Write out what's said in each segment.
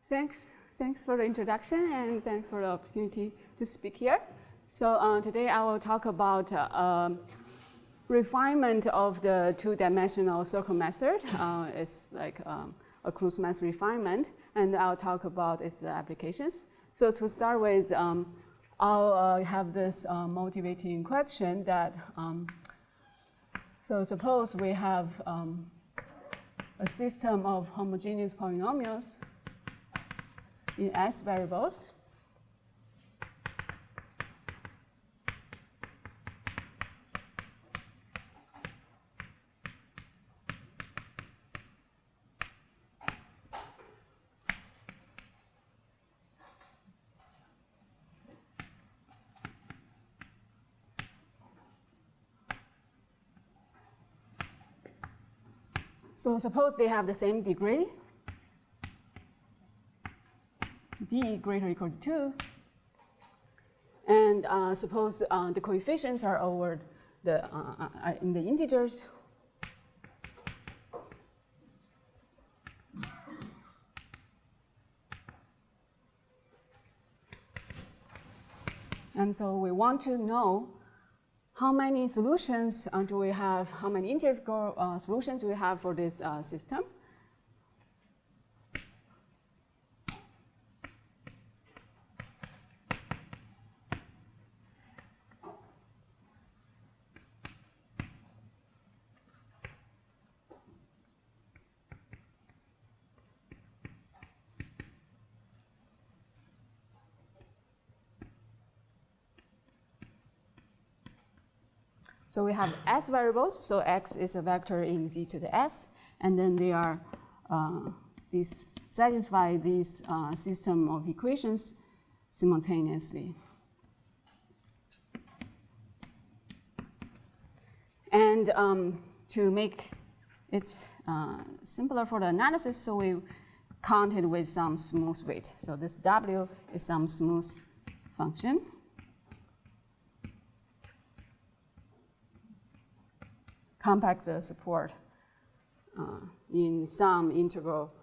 Thanks for the introduction, and thanks for the opportunity to speak here. So today I will talk about refinement of the two-dimensional circle method. It's like a Kloosterman refinement, and I'll talk about its applications. So to start with, I'll have this motivating question that, so suppose we have a system of homogeneous polynomials in S variables. So suppose they have the same degree, d greater or equal to 2, and suppose the coefficients are over the in the integers. And so we want to know how many solutions do we have, how many integral solutions do we have for this system. So we have S variables, so X is a vector in Z to the S, and then they are, these satisfy this system of equations simultaneously. And to make it simpler for the analysis, so we counted with some smooth weight. So this W is some smooth function. Compact the support in some interval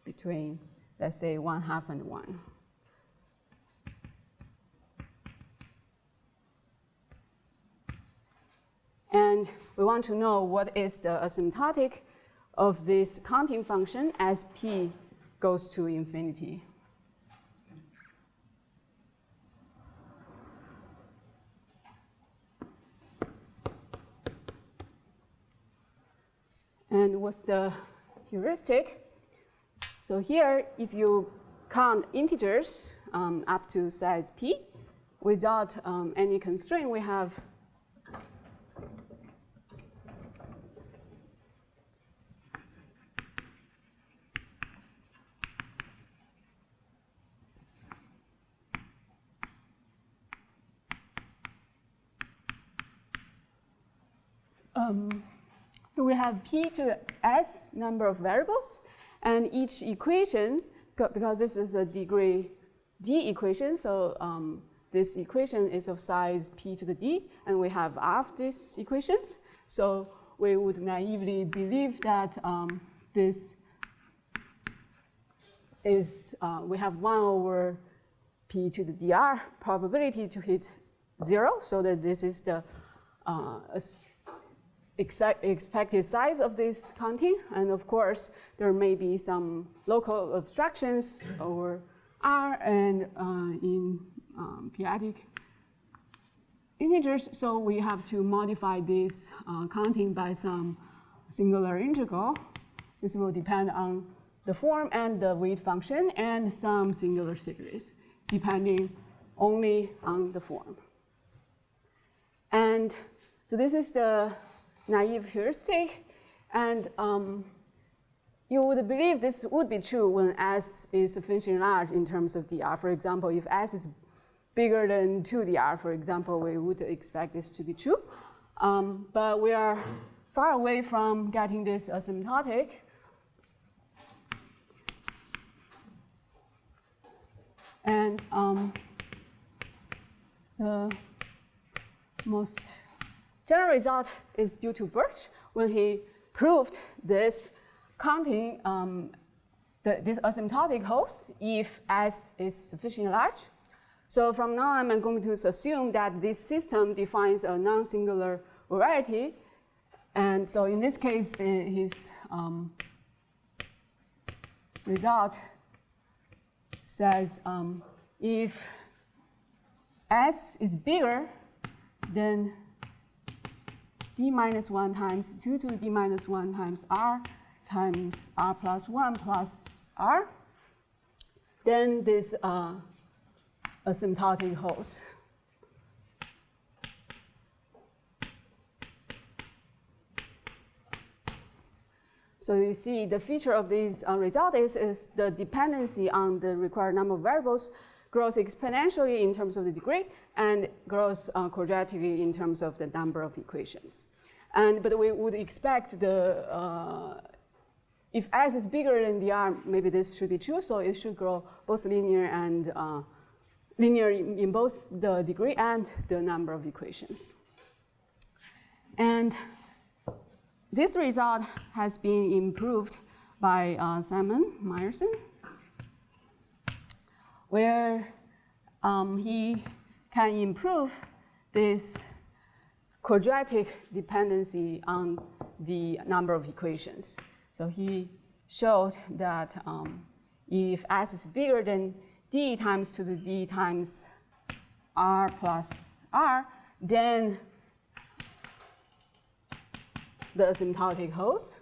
between, let's say, 1/2 and 1. And we want to know what is the asymptotic of this counting function as p goes to infinity. And what's the heuristic? So here, if you count integers up to size p, without any constraint, we have so we have p to the s number of variables, and each equation, because this is a degree d equation, so this equation is of size p to the d, and we have r of these equations. So we would naively believe that this is, we have 1 over p to the dr probability to hit 0, so that this is the expected size of this counting. And of course, there may be some local abstractions over R and in periodic integers. So we have to modify this counting by some singular integral. This will depend on the form and the weight function and some singular series, depending only on the form. And so this is the naive heuristic, and you would believe this would be true when S is sufficiently large in terms of dr. For example, if S is bigger than 2 dr, for example, we would expect this to be true. But we are far away from getting this asymptotic. And the most general result is due to Birch when he proved this counting this asymptotic holds if S is sufficiently large. So from now on, I'm going to assume that this system defines a non-singular variety. And so in this case, his result says if S is bigger than d minus 1 times 2 to the d minus 1 times r plus 1 plus r, then this asymptotic holds. So you see the feature of this result is the dependency on the required number of variables grows exponentially in terms of the degree and grows quadratically in terms of the number of equations. But we would expect if S is bigger than dr, maybe this should be true, so it should grow both linear and linear in both the degree and the number of equations. And this result has been improved by Simon Myerson, where he can improve this quadratic dependency on the number of equations. So he showed that if S is bigger than d times 2 to the d times r plus r, then the asymptotic holds.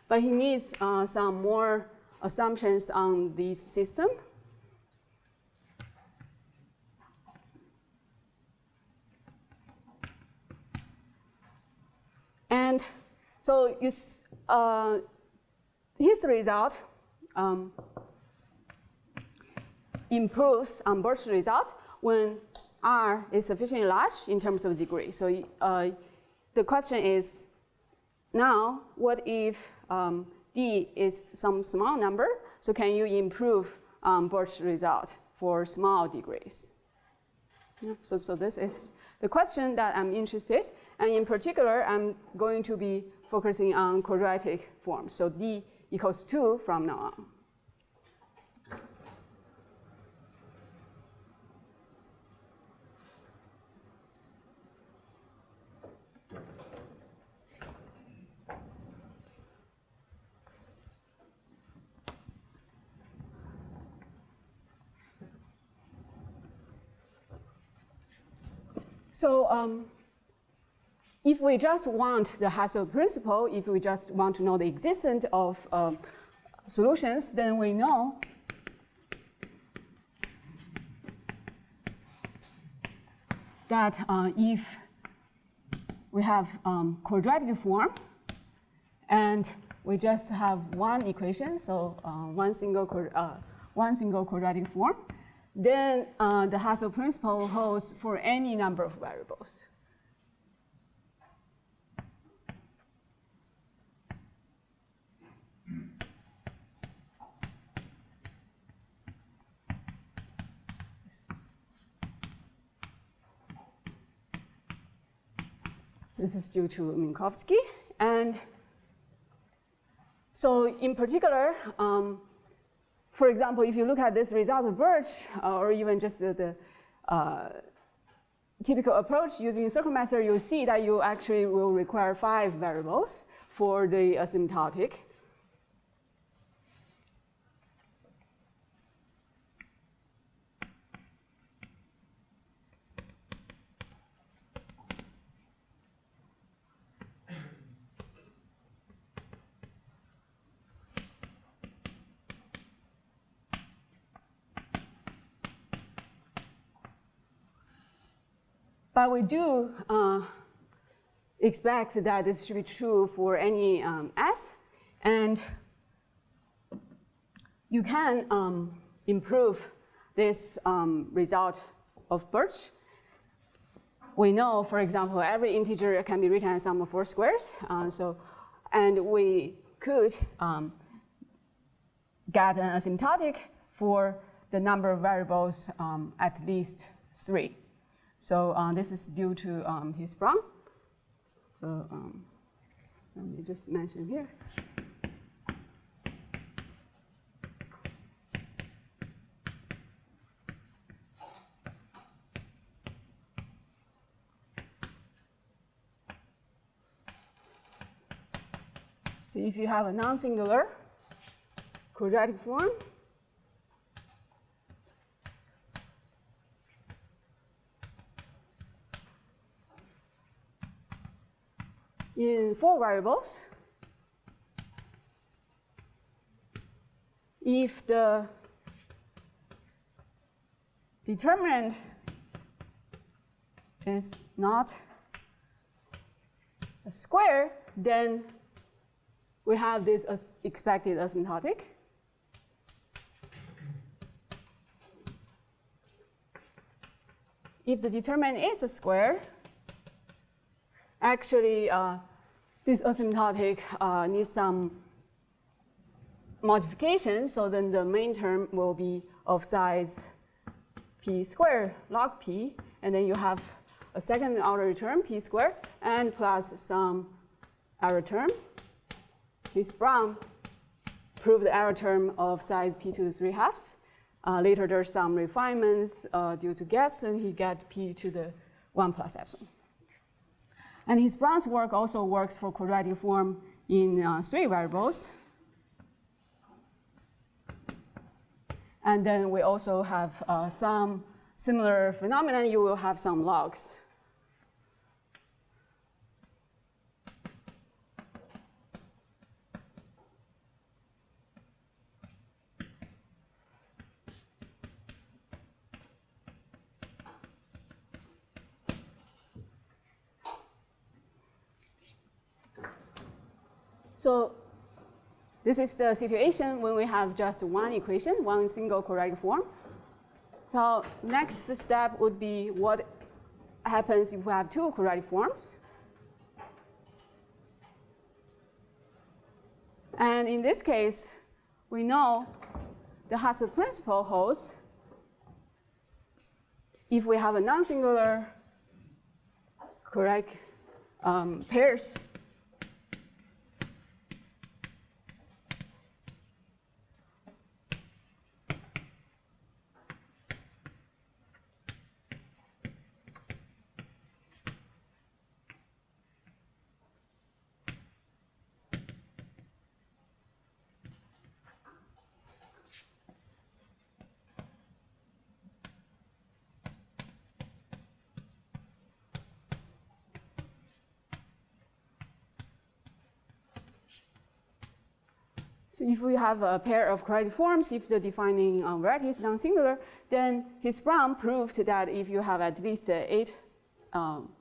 But he needs some more assumptions on this system. And so his result improves on Birch's result when R is sufficiently large in terms of degree. So the question is, now, what if D is some small number? So can you improve Birch's result for small degrees? Yeah, so this is the question that I'm interested. And in particular, I'm going to be focusing on quadratic forms. So D equals 2 from now on. So if we just want the Hasse principle, if we just want to know the existence of solutions, then we know that if we have quadratic form and we just have one equation, so one single quadratic form, then the Hasse principle holds for any number of variables. This is due to Minkowski. And so in particular, for example, if you look at this result of Birch, or even just the typical approach using circle method, you'll see that you actually will require 5 variables for the asymptotic. But we do expect that this should be true for any S. And you can improve this result of Birch. We know, for example, every integer can be written as sum of 4 squares. And we could get an asymptotic for the number of variables at least 3. So this is due to Heath-Brown. So let me just mention here. So if you have a non-singular quadratic form, in 4 variables, if the determinant is not a square, then we have this as expected asymptotic. If the determinant is a square, actually this asymptotic needs some modification, so then the main term will be of size p squared log p, and then you have a second order term p squared and plus some error term. Heath-Brown proved the error term of size p to the 3/2. Later there's some refinements due to Getz, and he got p to the 1 plus epsilon. And Heath-Brown's work also works for quadratic form in 3 variables. And then we also have some similar phenomenon. You will have some logs. So this is the situation when we have just one equation, one single quadratic form. So next step would be what happens if we have 2 quadratic forms. And in this case, we know the Hasse principle holds if we have a non-singular quadratic pairs. So if we have a pair of quadratic forms, if the defining variety is non-singular, then Heath-Brown proved that if you have at least 8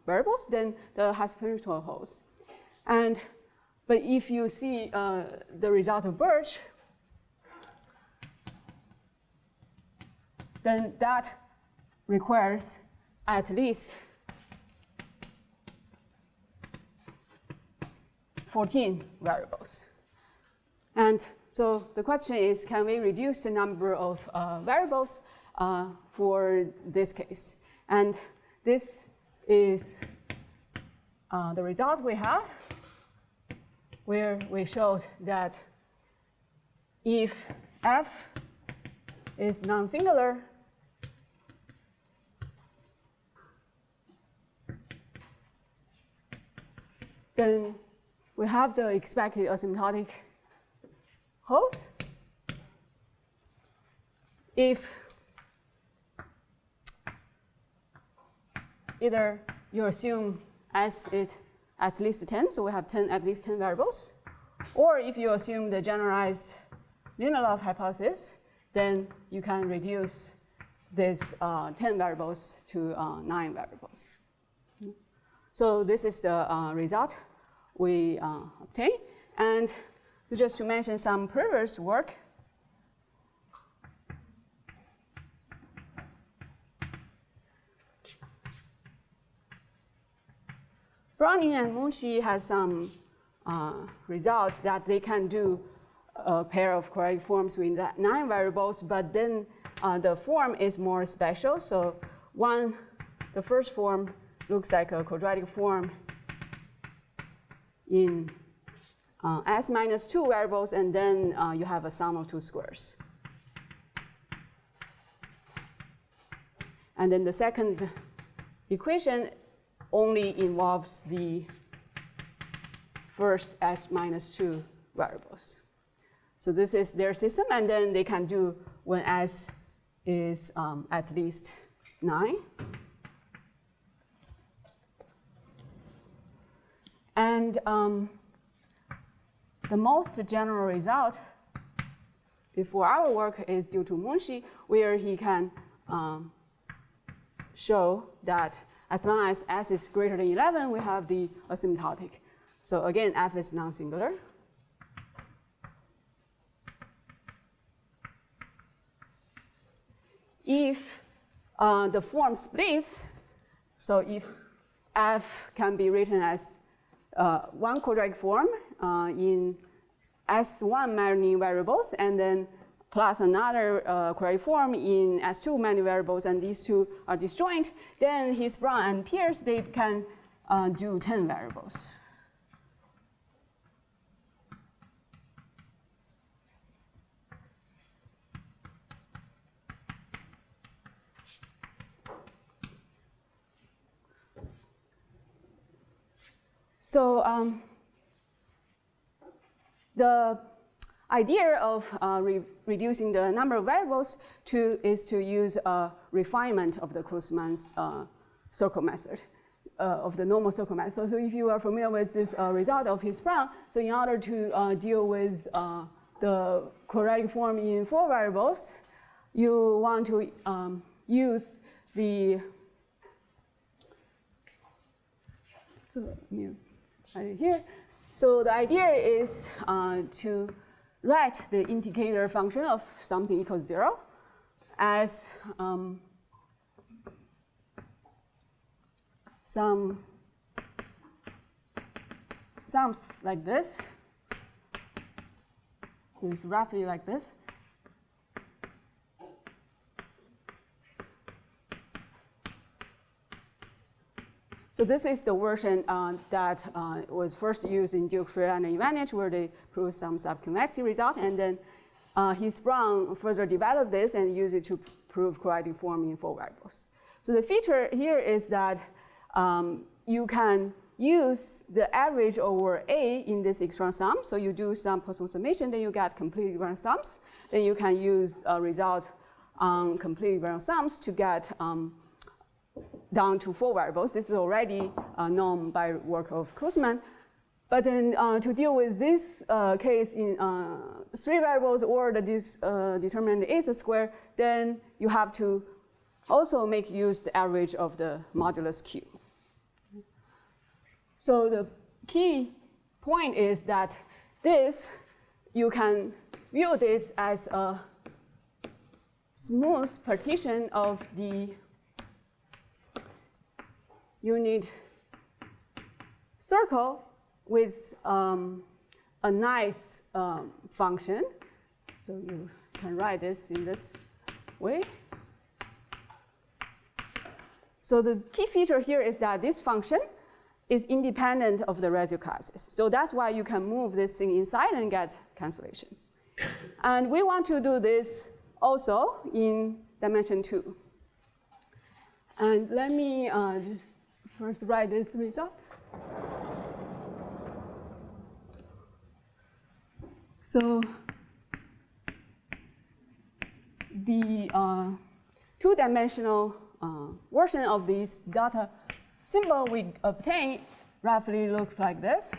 variables, then the Hasse principle holds. But if you see the result of Birch, then that requires at least 14 variables. And so the question is, can we reduce the number of variables for this case? And this is the result we have, where we showed that if f is non-singular, then we have the expected asymptotic hold. If either you assume S is at least 10, so we have at least 10 variables, or if you assume the generalized Lindelof hypothesis, then you can reduce this 10 variables to 9 variables. So this is the result we obtain. And so just to mention some previous work, Browning and Munshi has some results that they can do a pair of quadratic forms with 9 variables, but then the form is more special. So the first form looks like a quadratic form in S minus 2 variables, and then you have a sum of 2 squares. And then the second equation only involves the first S minus 2 variables. So this is their system, and then they can do when S is at least 9. And the most general result before our work is due to Munshi, where he can show that as long as S is greater than 11, we have the asymptotic. So again, F is non-singular. If the form splits, so if F can be written as one quadratic form in S1 many variables, and then plus another quadratic form in S2 many variables, and these two are disjoint, then Heath-Brown and Pierce, they can do 10 variables. So the idea of reducing the number of variables is to use a refinement of the Kloosterman's circle method, of the normal circle method. So if you are familiar with this result of Heath-Brown, so in order to deal with the quadratic form in 4 variables, you want to use the here. So the idea is to write the indicator function of something equals 0 as some sums like this. So it's roughly like this. So this is the version that was first used in Duke-Friedlander-Iwaniec, where they proved some subconvexity result, and then Heath-Brown further developed this and used it to prove quadratic form in 4 variables. So the feature here is that you can use the average over A in this equivalent sum. So you do some Poisson summation, then you get complete equivalent sums. Then you can use a result on complete equivalent sums to get down to 4 variables. This is already known by work of Kloosterman. But then to deal with this case in 3 variables, or this determinant is a square, then you have to also make use the average of the modulus Q. So the key point is that this, you can view this as a smooth partition of the unit circle with a nice function. So you can write this in this way. So the key feature here is that this function is independent of the residual classes. So that's why you can move this thing inside and get cancellations. And we want to do this also in dimension 2. And let me just first write this result. So the 2-dimensional version of this data symbol we obtain roughly looks like this.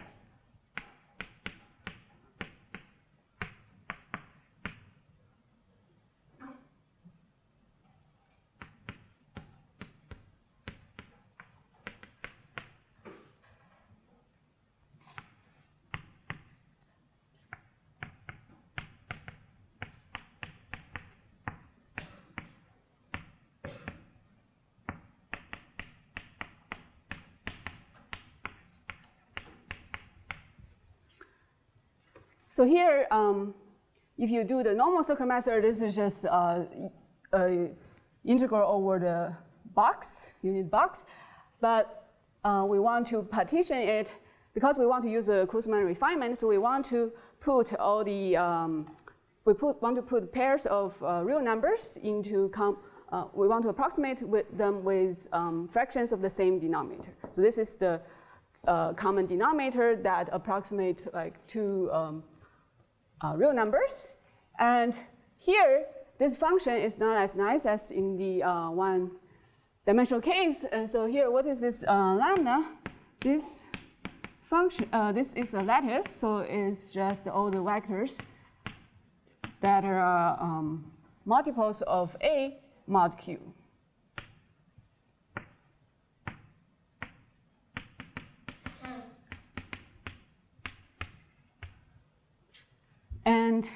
So here, if you do the normal circle method, this is just integral over the box, unit box. But we want to partition it, because we want to use a Kloosterman refinement, so we want to put all the, want to put pairs of real numbers into, we want to approximate them with fractions of the same denominator. So this is the common denominator that approximates like 2 real numbers. And here, this function is not as nice as in the one-dimensional case. So here, what is this lambda? This function, this is a lattice, so it's just all the vectors that are multiples of A mod Q. And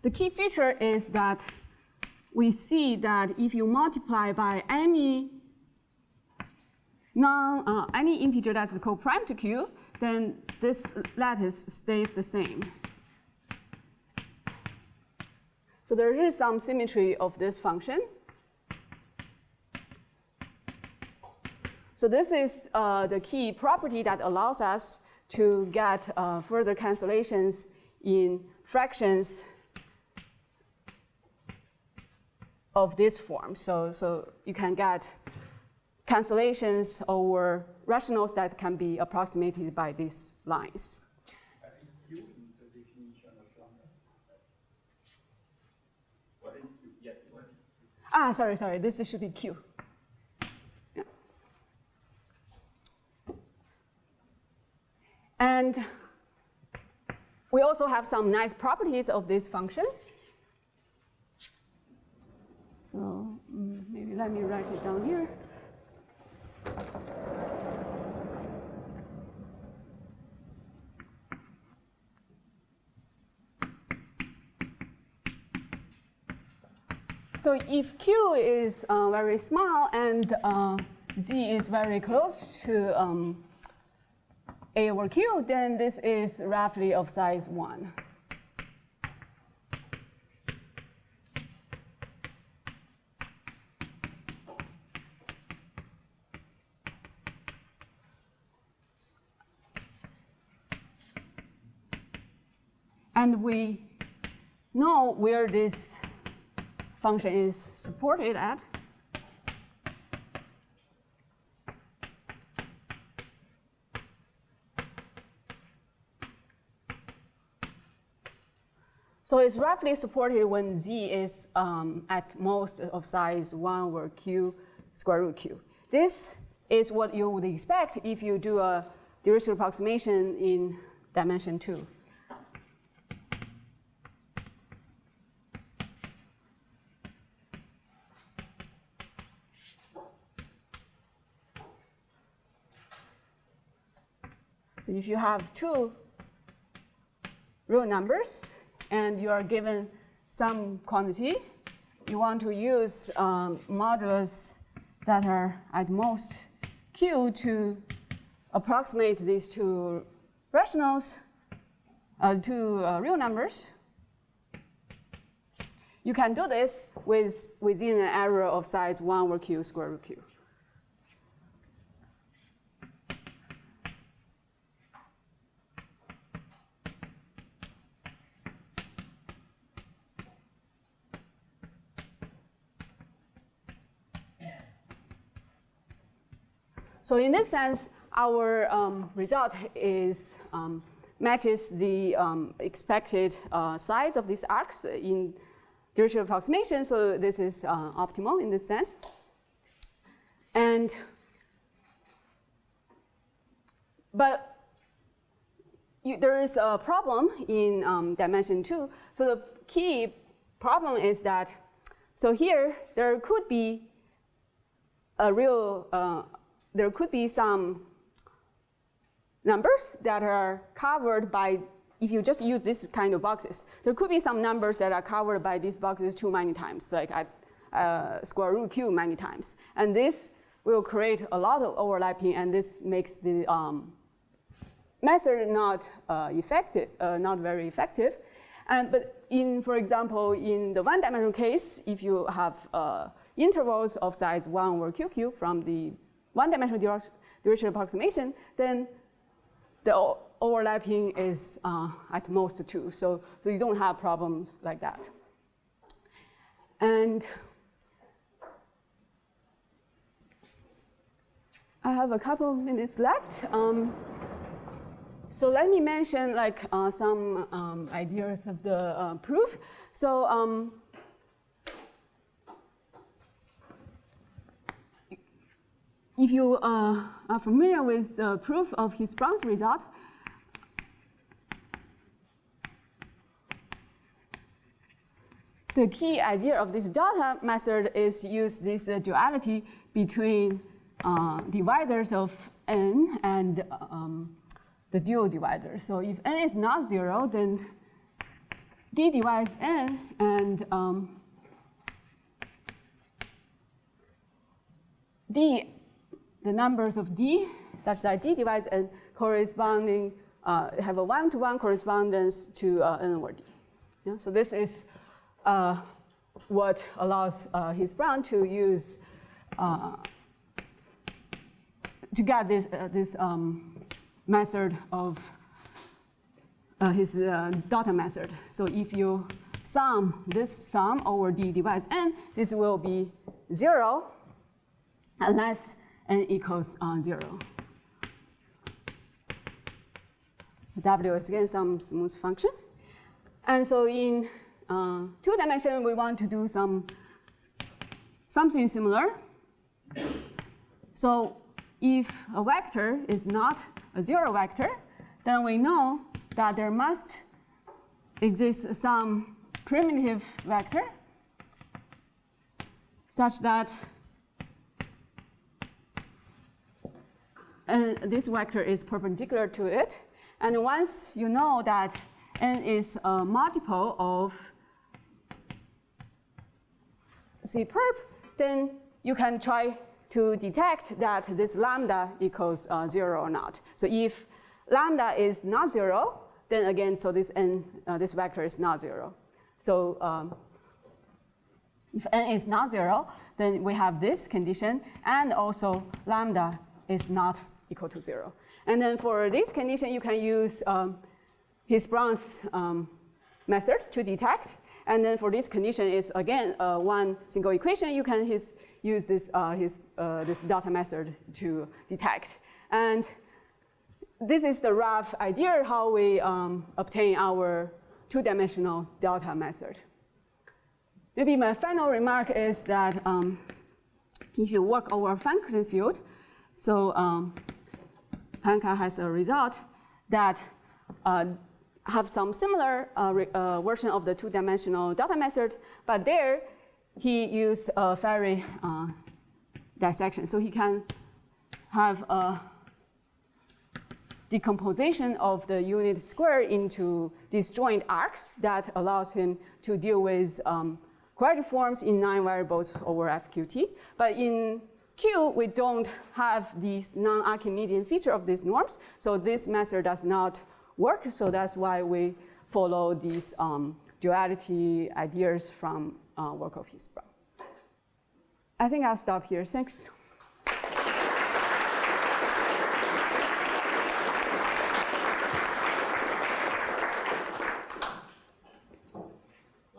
the key feature is that we see that if you multiply by any integer that's co-prime to Q, then this lattice stays the same. So there is some symmetry of this function. So this is the key property that allows us to get further cancellations in fractions of this form. So you can get cancellations over rationals that can be approximated by these lines. Is Q in the definition of lambda? What is Q? Yes, what is Q? Ah, sorry, this should be Q. Yeah. And we also have some nice properties of this function. So maybe let me write it down here. So if Q is very small and Z is very close to A over Q, then this is roughly of size 1. And we know where this function is supported at. So it's roughly supported when Z is at most of size 1 over Q square root Q. This is what you would expect if you do a Dirichlet approximation in dimension 2. So if you have two real numbers and you are given some quantity, you want to use modulus that are at most Q to approximate these two rationals, two real numbers. You can do this within an error of size 1 over Q square root Q. So in this sense, our result is matches the expected size of these arcs in Dirichlet approximation. So this is optimal in this sense. And but there is a problem in dimension 2. So the key problem is that so here there could be a real there could be some numbers that are covered by, if you just use this kind of boxes, there could be some numbers that are covered by these boxes too many times, like at square root Q many times. And this will create a lot of overlapping, and this makes the method not effective, not very effective. But for example, in the one-dimensional case, if you have intervals of size 1 over QQ from the one-dimensional Dirichlet approximation, then the overlapping is at most 2. So you don't have problems like that. And I have a couple of minutes left. So let me mention like some ideas of the proof. So if you are familiar with the proof of Heath-Brown's result, the key idea of this data method is to use this duality between divisors of n and the dual divisor. So if n is not 0, then d divides n, and d, the numbers of d, such that d divides n corresponding, have a one-to-one correspondence to n over d. Yeah? So this is what allows Heath-Brown to use to get this method of his data method. So if you sum this sum over d divides n, this will be 0 unless n equals 0. W is again some smooth function. And so in 2 dimensions, we want to do something similar. So if a vector is not a 0 vector, then we know that there must exist some primitive vector such that this vector is perpendicular to it. And once you know that n is a multiple of C perp, then you can try to detect that this lambda equals 0 or not. So if lambda is not 0, then again, so this n, this vector is not 0. So if n is not 0, then we have this condition, and also lambda is not equal to 0. And then for this condition, you can use Heath-Brown's method to detect. And then for this condition is again one single equation. You can use this this data method to detect. And this is the rough idea how we obtain our 2-dimensional data method. Maybe my final remark is that if you work over a function field, so Pankaj has a result that have some similar version of the 2-dimensional data method, but there he used a Ferri dissection. So he can have a decomposition of the unit square into disjoint arcs that allows him to deal with quadratic forms in 9 variables over FQT. But in Q, we don't have these non-Archimedean feature of these norms, so this method does not work. So that's why we follow these duality ideas from work of Heath-Brown. I think I'll stop here. Thanks.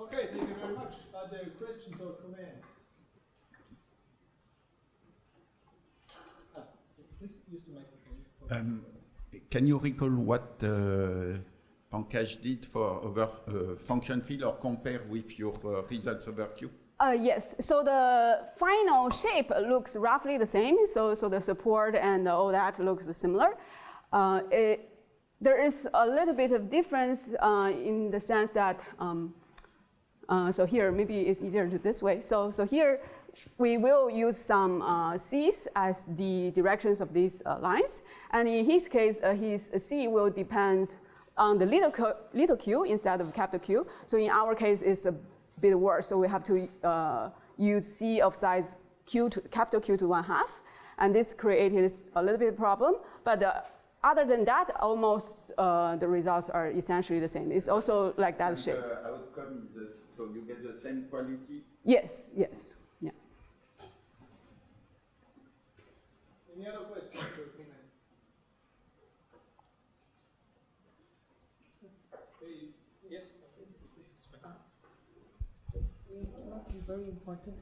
Okay, thank you very much. Are there questions or comments? Please use the microphone. Can you recall what Pankaj did for over function field or compare with your results over Q? Yes, so the final shape looks roughly the same. So the support and all that looks similar. There is a little bit of difference in the sense that, so here maybe it's easier to do this way. So here we will use some C's as the directions of these lines. And in his case, his C will depend on the little q instead of capital Q. So in our case, it's a bit worse. So we have to use C of size Q to capital Q to 1/2. And this created a little bit of problem. But other than that, almost the results are essentially the same. It's also like that and shape. The outcome is so you get the same quality? Yes, yes. Yeah. Any other questions or comments? Yes? Not very important.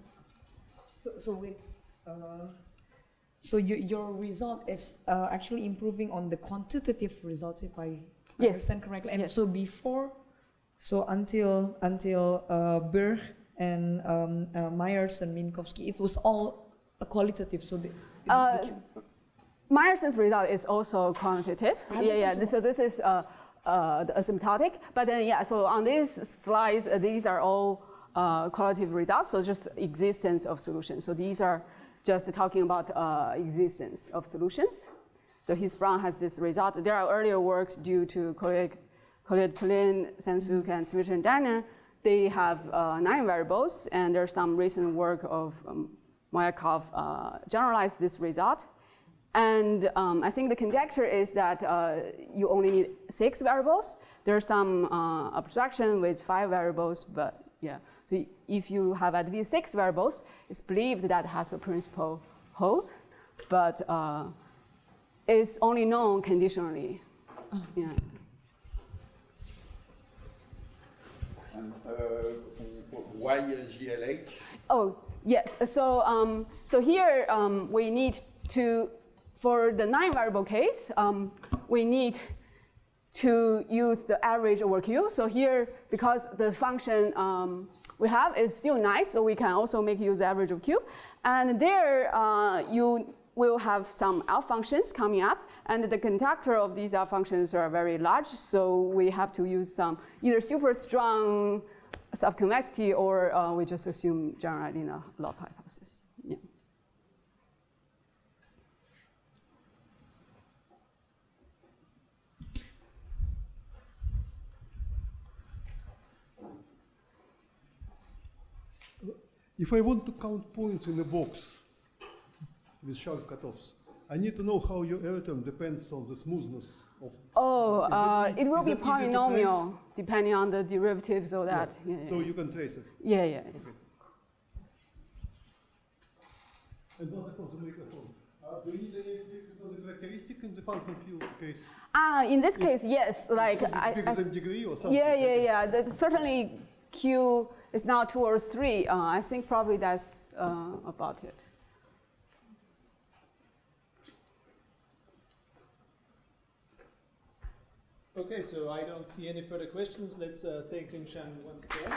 So we, So your result is actually improving on the quantitative results, if I Yes. understand correctly. And Yes. so before, so until Berg and Myerson, Minkowski, it was all qualitative. So Myerson's result is also quantitative. So this is the asymptotic. But then, so on these slides, these are all qualitative results, so just existence of solutions. So these are just talking about existence of solutions. So Heath-Brown has this result. There are earlier works due to Collet-Tillin, Sansuk, and Smith and Danner. They have 9 variables, and there's some recent work of Mayakov generalized this result. And I think the conjecture is that you only need 6 variables. There's some abstraction with 5 variables, but yeah. So if you have at least 6 variables, it's believed that Hasse principle holds, but it's only known conditionally. Yeah. And why GL8? Oh, yes. So, so here we need to, for the 9 variable case, we need to use the average over Q. So here, because the function we have is still nice, so we can also make use average of Q. And there you will have some alpha functions coming up, and the conductor of these alpha functions are very large, so we have to use some either super strong subconvexity or we just assume generality in a log hypothesis. Yeah. If I want to count points in a box with sharp cutoffs, I need to know how your error term depends on the smoothness of. It will be polynomial depending on the derivatives of that. Yes. Yeah, So you can trace it. Yeah. Okay. And what's the consummation form? Do you need any effect on the characteristic in the function field case? In this case, yes. Like bigger than degree or something? Yeah. That certainly Q is now 2 or 3. I think probably that's about it. Okay, so I don't see any further questions. Let's thank Junxian once again.